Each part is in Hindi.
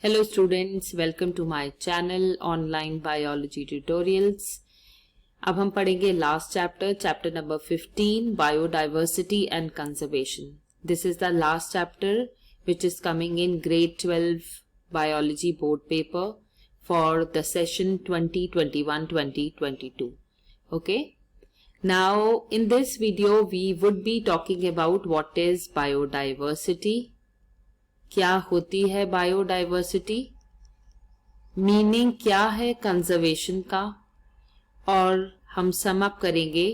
Hello students, welcome to my channel Online Biology Tutorials. अब हम पढ़ेंगे last chapter number 15 Biodiversity and Conservation. This is the last chapter which is coming in grade 12 biology board paper for the session 2021-2022. Okay. Now in this video we would be talking about what is biodiversity. क्या होती है बायोडाइवर्सिटी, मीनिंग क्या है कंजर्वेशन का, और हम सम अप करेंगे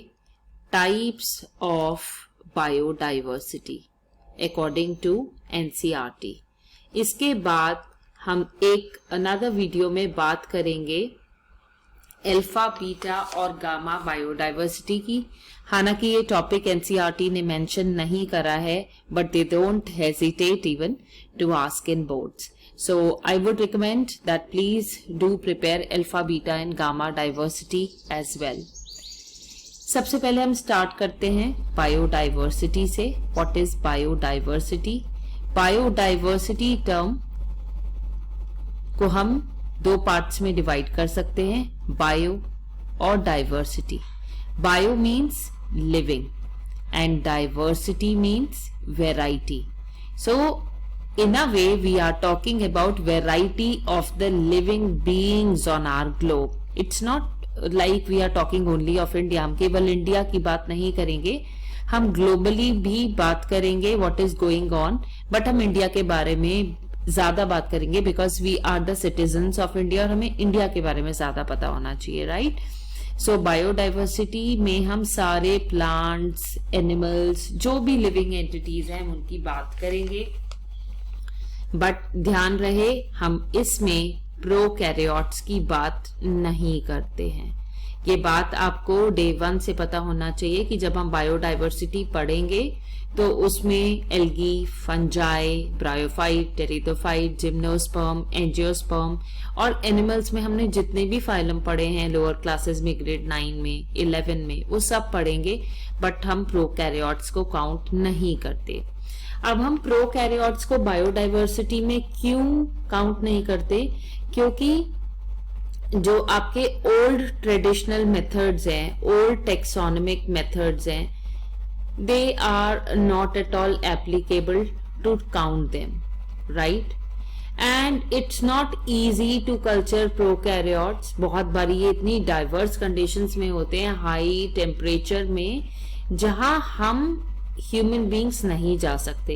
types of biodiversity according to NCERT. इसके बाद हम एक अनदर वीडियो में बात करेंगे अल्फा बीटा और गामा बायोडाइवर्सिटी की. हालांकि ये टॉपिक एनसीईआरटी ने मेंशन नहीं करा है, but they don't hesitate even to ask in boards. So I would recommend that please do prepare alpha beta and gamma diversity as well. सबसे पहले हम स्टार्ट करते हैं बायोडाइवर्सिटी से. What is biodiversity? Biodiversity term को हम दो पार्ट्स में डिवाइड कर सकते हैं, बायो और diversity. Bio means living and diversity means variety. So in a way we are talking about variety of the living beings on our globe. It's not like we are talking only of India. हम केवल इंडिया की बात नहीं करेंगे, हम ग्लोबली भी बात करेंगे what is going on, but हम इंडिया के बारे में ज्यादा बात करेंगे because we are the citizens of India और हमें इंडिया के बारे में ज्यादा पता होना चाहिए, राइट? सो बायोडाइवर्सिटी में हम सारे प्लांट्स, एनिमल्स, जो भी लिविंग एंटिटीज हैं उनकी बात करेंगे. बट ध्यान रहे हम इसमें प्रोकैरियोट्स की बात नहीं करते हैं. ये बात आपको डे 1 से पता होना चाहिए कि जब हम बायोडाइवर्सिटी पढ़ेंगे तो उसमें algae, fungi, bryophyte, pteridophyte, gymnosperm, angiosperm और एनिमल्स में हमने जितने भी फाइलम पढ़े हैं लोअर क्लासेस में, ग्रेड 9 में, 11 में, वो सब पढ़ेंगे. बट हम प्रोकैरियोट्स को काउंट नहीं करते. अब हम प्रोकैरियोट्स को बायोडाइवर्सिटी में क्यों काउंट नहीं करते? क्योंकि जो आपके ओल्ड ट्रेडिशनल मेथड्स हैं, ओल्ड टेक्सोनोमिक मेथड्स हैं, they are not at all applicable to count them, right? And it's not easy to culture prokaryotes. बहुत बारी ये इतनी diverse conditions में होते हैं, high temperature में, जहां हम human beings नहीं जा सकते.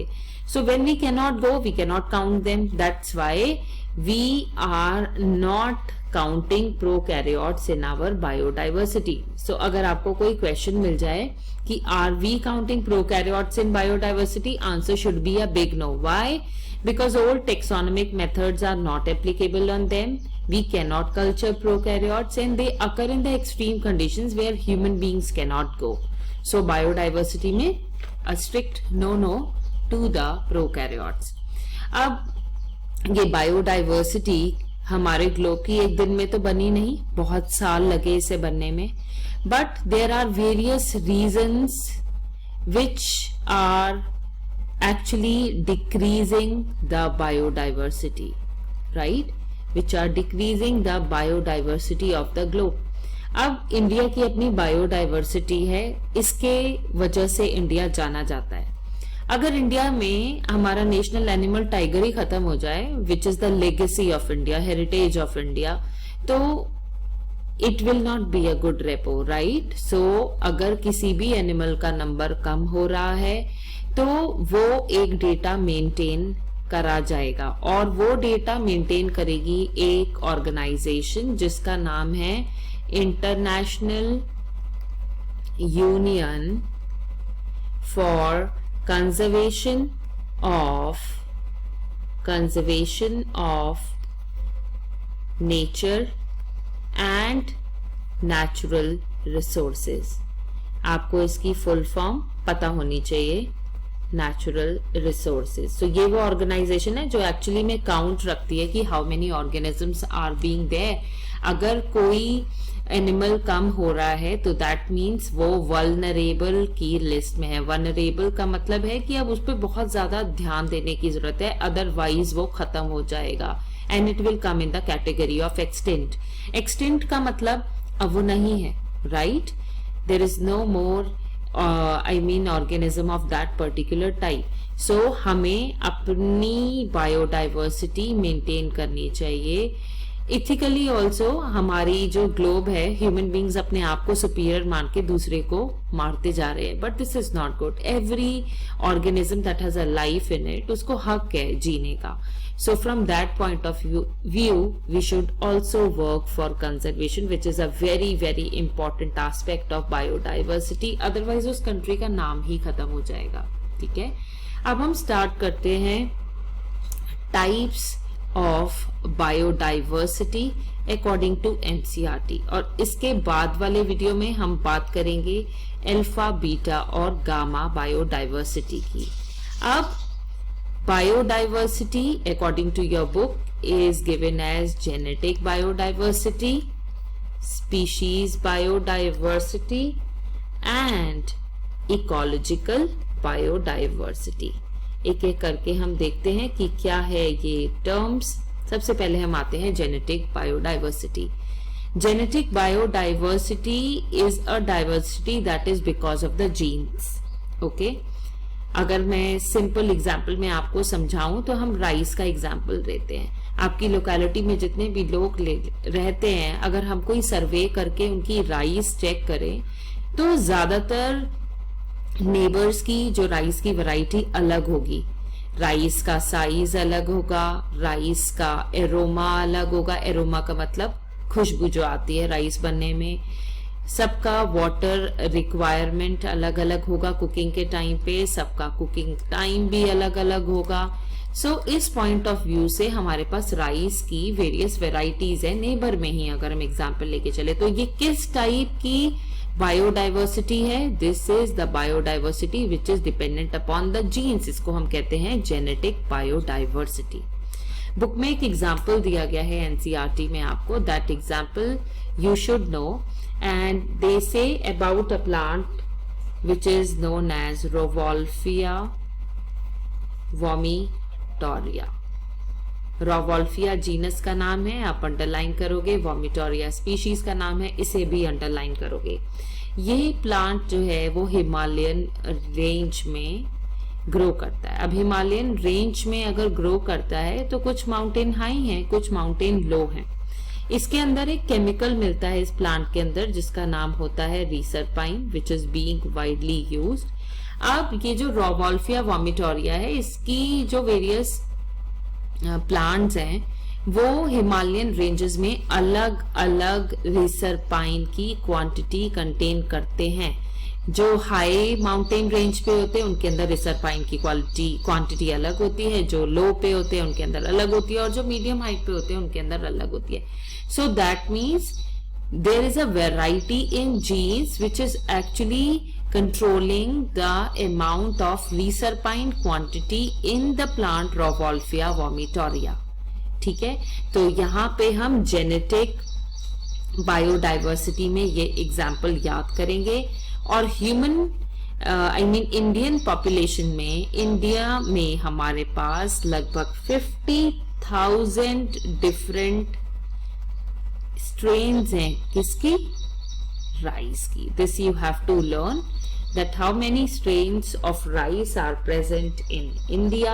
So when we cannot go, we cannot count them. That's why we are not counting prokaryotes in our biodiversity. So अगर आपको कोई question मिल जाए कि are we counting prokaryotes in biodiversity, answer should be a big no. Why? Because old taxonomic methods are not applicable on them. We cannot culture prokaryotes and they occur in the extreme conditions where human beings cannot go. So biodiversity में a strict no to the prokaryotes. अब ये biodiversity हमारे ग्लोब की एक दिन में तो बनी नहीं, बहुत साल लगे इसे बनने में. But there are various reasons which are actually decreasing the biodiversity, right? Which are decreasing the biodiversity of the globe. अब इंडिया की अपनी बायोडाइवर्सिटी है, इसके वजह से इंडिया जाना जाता है. अगर इंडिया में हमारा नेशनल एनिमल टाइगर ही खत्म हो जाए, which is the legacy of India, heritage of India, तो it will not be a good repo, right? So अगर किसी भी एनिमल का नंबर कम हो रहा है तो वो एक डेटा मेंटेन करा जाएगा, और वो डेटा मेंटेन करेगी एक ऑर्गेनाइजेशन जिसका नाम है international union for conservation of nature and natural resources. आपको इसकी फुल फॉर्म पता होनी चाहिए, नेचुरल रिसोर्सेज. तो ये वो ऑर्गेनाइजेशन है जो एक्चुअली में काउंट रखती है कि how many organisms are being there. अगर कोई एनिमल कम हो रहा है तो दैट मीन्स वो वल्नरेबल की लिस्ट में है. वल्नरेबल का मतलब है कि अब उस पर बहुत ज्यादा ध्यान देने की जरूरत है, अदरवाइज वो खत्म हो जाएगा. and it will come in the category of extinct. Extinct का मतलब अब वो नहीं है, right? There is no more organism of that particular type. So हमें अपनी बायोडाइवर्सिटी मेंटेन करनी चाहिए. इथिकली ऑल्सो हमारी जो ग्लोब है, ह्यूमन बींग्स अपने आप को सुपीरियर मान के दूसरे को मारते जा रहे हैं, but this is not good. Every organism that has a life in it, उसको हक है जीने का. So from that point of view, we should also work for conservation, which is a very very important aspect of biodiversity. Otherwise उस country का नाम ही खत्म हो जाएगा. ठीक है, अब हम start करते हैं types of biodiversity according to NCERT. और इसके बाद वाले वीडियो में हम बात करेंगे अल्फा, बीटा और गामा बायोडाइवर्सिटी की. अब biodiversity according to your book is given as genetic biodiversity, species biodiversity and ecological biodiversity. एक एक करके हम देखते हैं कि क्या है ये टर्म्स. सबसे पहले हम आते हैं genetic biodiversity. Genetic biodiversity is a diversity that is because of the genes. Okay, अगर मैं सिंपल एग्जाम्पल में आपको समझाऊं तो हम राइस का एग्जाम्पल देते हैं. आपकी लोकेलिटी में जितने भी लोग रहते हैं, अगर हम कोई सर्वे करके उनकी राइस चेक करें तो ज्यादातर नेबर्स की जो राइस की वैरायटी अलग होगी. राइस का साइज अलग होगा, राइस का एरोमा अलग होगा. एरोमा का मतलब खुशबू जो आती है राइस बनने में. सबका वाटर रिक्वायरमेंट अलग अलग होगा कुकिंग के टाइम पे. सबका कुकिंग टाइम भी अलग अलग होगा. सो इस पॉइंट ऑफ व्यू से हमारे पास राइस की वेरियस वेराइटीज है. नेबर में ही अगर हम एग्जांपल लेके चले तो ये किस टाइप की बायोडाइवर्सिटी है? This is the biodiversity which is dependent upon the genes. इसको हम कहते हैं जेनेटिक बायोडाइवर्सिटी. बुक में एक एग्जाम्पल दिया गया है एनसीईआरटी में आपको. That example you should know, and they say about a plant which is known as Rauwolfia vomitoria. Rauwolfia genus का नाम है, आप अंडरलाइन करोगे. वॉमिटोरिया स्पीशीज का नाम है, इसे भी अंडरलाइन करोगे. ये प्लांट जो है वो हिमालयन रेंज में ग्रो करता है. अब हिमालयन रेंज में अगर ग्रो करता है तो कुछ माउंटेन हाई हैं, कुछ माउंटेन लो हैं. इसके अंदर एक केमिकल मिलता है इस प्लांट के अंदर जिसका नाम होता है reserpine, which is being widely used. अब ये जो रॉवॉल्फिया वॉमिटोरिया है, इसकी जो वेरियस प्लांट्स हैं वो हिमालयन रेंजेस में अलग अलग रिसरपाइन की क्वांटिटी कंटेन करते हैं. जो हाई माउंटेन रेंज पे होते हैं उनके अंदर रिसरपाइन की क्वांटिटी अलग होती है. जो लो पे होते हैं उनके अंदर अलग होती है, और जो मीडियम हाइट पे होते हैं उनके अंदर अलग होती है. So that means there is a variety in genes which is actually controlling the amount of reserpine quantity in the plant rauwolfia vomitoria. ठीक है, तो यहाँ पे हम जेनेटिक बायोडाइवर्सिटी में ये एग्जाम्पल याद करेंगे. और ह्यूमन इंडियन पॉपुलेशन में, इंडिया में हमारे पास लगभग 50,000 डिफरेंट स्ट्रेन्स हैं. किसकी? राइस की. This you have to learn that how many strains of rice are present in India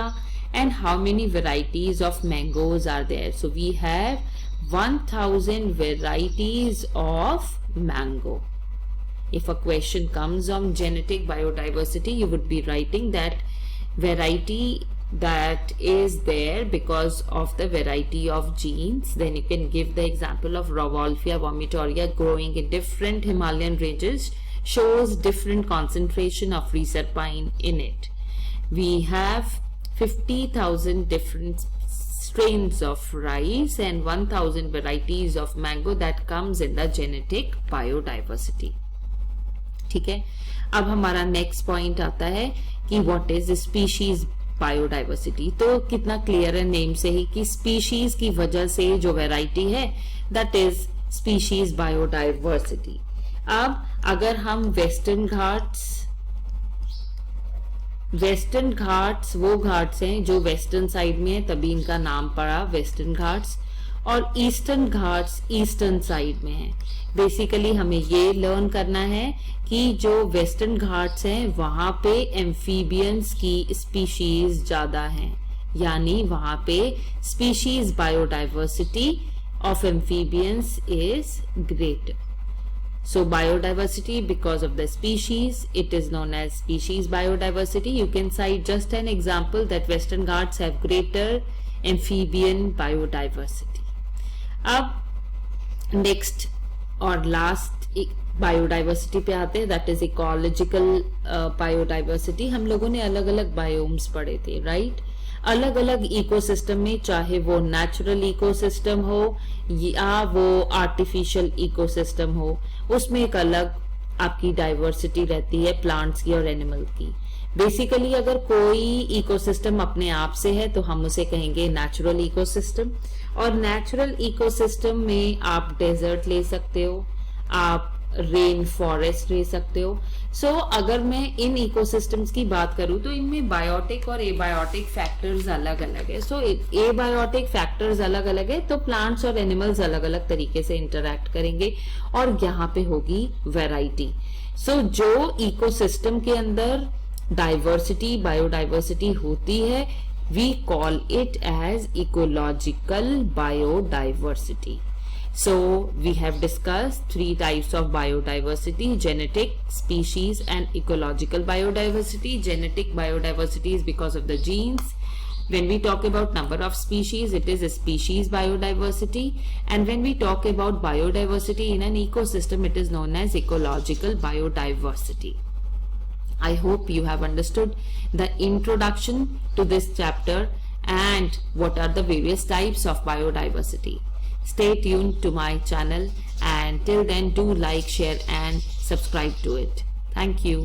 and how many varieties of mangoes are there. So we have 1,000 varieties of mango. If a question comes on genetic biodiversity, you would be writing that variety that is there because of the variety of genes. Then you can give the example of Rauwolfia vomitoria growing in different Himalayan ranges, shows different concentration of reserpine in it. We have 50,000 different strains of rice and 1,000 varieties of mango that comes in the genetic biodiversity. ठीक है, अब हमारा नेक्स्ट पॉइंट आता है कि व्हाट इज स्पीशीज बायोडाइवर्सिटी. तो कितना क्लियर है नेम से ही कि स्पीशीज की वजह से जो वैरायटी है दैट इज स्पीशीज बायोडाइवर्सिटी. अब अगर हम वेस्टर्न घाट्स वेस्टर्न घाट्स वो घाट्स हैं जो वेस्टर्न साइड में है, तभी इनका नाम पड़ा वेस्टर्न घाट्स, और ईस्टर्न घाट्स ईस्टर्न साइड में है। बेसिकली हमें ये लर्न करना है कि जो वेस्टर्न घाट्स हैं वहां पे एम्फीबियंस की स्पीशीज ज्यादा हैं, यानी वहां पे species biodiversity of amphibians is greater. So biodiversity, because of the species, it is known as species biodiversity. You can cite just an example that Western Ghats have greater amphibian biodiversity. अब next और last बायोडाइवर्सिटी पे आते हैं, दैट इज इकोलॉजिकल बायोडाइवर्सिटी. हम लोगों ने अलग अलग बायोम्स पढ़े थे, राइट? अलग अलग इकोसिस्टम में, चाहे वो नेचुरल इकोसिस्टम हो या वो आर्टिफिशियल इकोसिस्टम हो, उसमें एक अलग आपकी डाइवर्सिटी रहती है प्लांट्स की और एनिमल की. बेसिकली अगर कोई इकोसिस्टम अपने आप से है तो हम उसे कहेंगे नेचुरल इकोसिस्टम. और नेचुरल इकोसिस्टम में आप डेजर्ट ले सकते हो, आप रेन फॉरेस्ट ले सकते हो. सो अगर मैं इन इकोसिस्टम्स की बात करूं तो इनमें बायोटिक और एबायोटिक फैक्टर्स अलग अलग है. सो एबायोटिक फैक्टर्स अलग अलग है तो प्लांट्स और एनिमल्स अलग अलग तरीके से इंटरैक्ट करेंगे और यहाँ पे होगी वैरायटी. सो जो इकोसिस्टम के अंदर डाइवर्सिटी बायोडाइवर्सिटी होती है, we call it as ecological biodiversity. So we have discussed 3 types of biodiversity: genetic, species and ecological biodiversity. Genetic biodiversity is because of the genes. When we talk about number of species, it is a species biodiversity. And when we talk about biodiversity in an ecosystem, it is known as ecological biodiversity. I hope you have understood the introduction to this chapter and what are the various types of biodiversity. Stay tuned to my channel, and till then do like, share and subscribe to it. Thank you.